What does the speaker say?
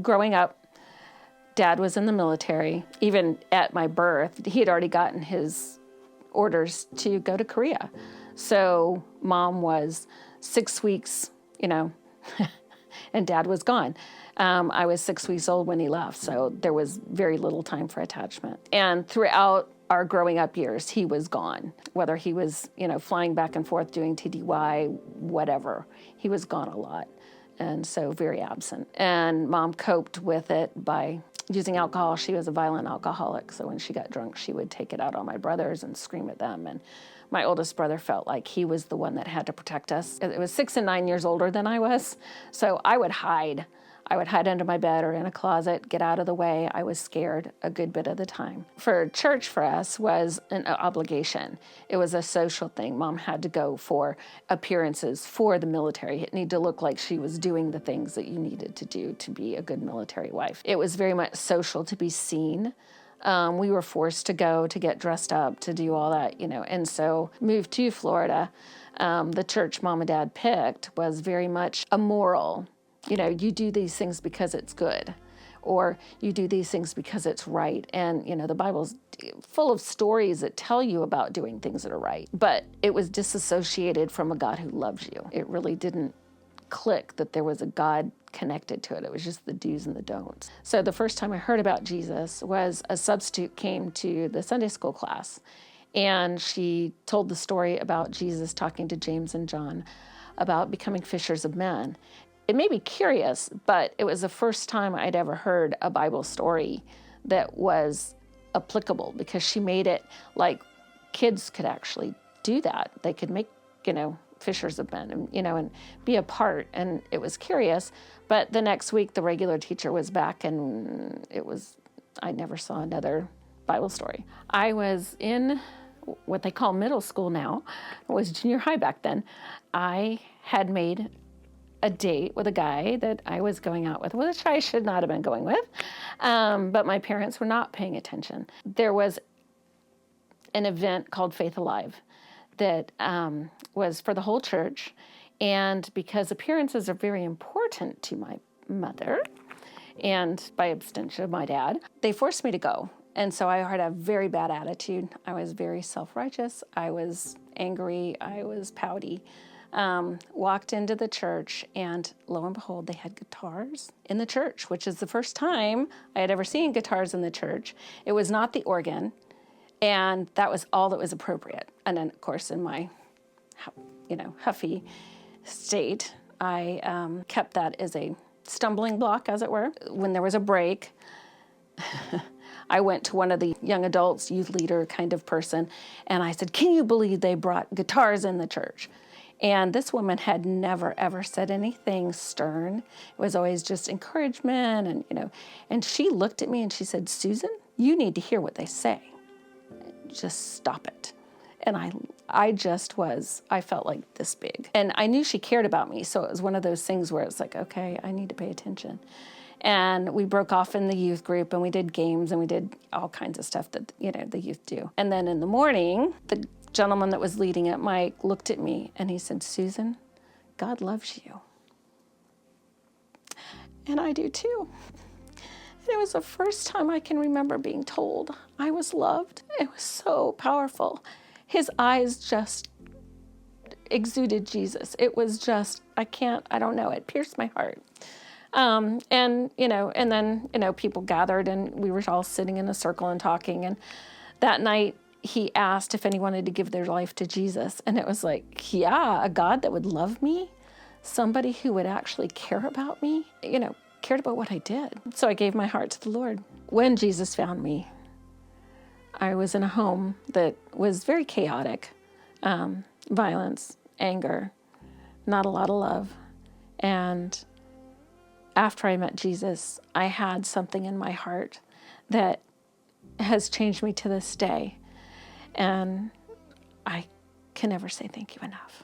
growing up, Dad was in the military. Even at my birth, he had already gotten his orders to go to Korea. So Mom was 6 weeks, and Dad was gone. I was 6 weeks old when he left, so there was very little time for attachment. And throughout our growing up years, he was gone. Whether he was, flying back and forth doing TDY, whatever, he was gone a lot. And so very absent. And Mom coped with it by using alcohol. She was a violent alcoholic, so when she got drunk, she would take it out on my brothers and scream at them. And my oldest brother felt like he was the one that had to protect us. It was 6 and 9 years older than I was, so I would hide. I would hide under my bed or in a closet, get out of the way. I was scared a good bit of the time. For church for us was an obligation. It was a social thing. Mom had to go for appearances for the military. It needed to look like she was doing the things that you needed to do to be a good military wife. It was very much social to be seen. We were forced to go, to get dressed up, to do all that, and so moved to Florida. The church Mom and Dad picked was very much a moral. You do these things because it's good, or you do these things because it's right. And, the Bible's full of stories that tell you about doing things that are right, but it was disassociated from a God who loves you. It really didn't click that there was a God connected to it. It was just the do's and the don'ts. So the first time I heard about Jesus was a substitute came to the Sunday school class, and she told the story about Jesus talking to James and John about becoming fishers of men. It made me curious, but it was the first time I'd ever heard a Bible story that was applicable, because she made it like kids could actually do that. They could make, fishers of men, and be a part. And it was curious. But the next week, the regular teacher was back, and I never saw another Bible story. I was in what they call middle school now. It was junior high back then. I had made a date with a guy that I was going out with, which I should not have been going with, but my parents were not paying attention. There was an event called Faith Alive that was for the whole church, and because appearances are very important to my mother, and by extension my dad, they forced me to go. And so I had a very bad attitude. I was very self-righteous. I was angry. I was pouty. Walked into the church, and lo and behold, they had guitars in the church, which is the first time I had ever seen guitars in the church. It was not the organ, and that was all that was appropriate. And then, of course, in my, huffy state, I kept that as a stumbling block, as it were. When there was a break, I went to one of the young adults, youth leader kind of person, and I said, "Can you believe they brought guitars in the church?" And this woman had never, ever said anything stern. It was always just encouragement, and she looked at me and she said, "Susan, you need to hear what they say. Just stop it." And I felt like this big. And I knew she cared about me, so it was one of those things where it's like, okay, I need to pay attention. And we broke off in the youth group, and we did games, and we did all kinds of stuff that, the youth do. And then in the morning, the gentleman that was leading it, Mike, looked at me and he said, "Susan, God loves you." And I do too. And it was the first time I can remember being told I was loved. It was so powerful. His eyes just exuded Jesus. It was just, I don't know, it pierced my heart. And then people gathered, and we were all sitting in a circle and talking. And that night, he asked if anyone wanted to give their life to Jesus. And it was like, yeah, a God that would love me, somebody who would actually care about me, cared about what I did. So I gave my heart to the Lord. When Jesus found me, I was in a home that was very chaotic, violence, anger, not a lot of love. And after I met Jesus, I had something in my heart that has changed me to this day. And I can never say thank you enough.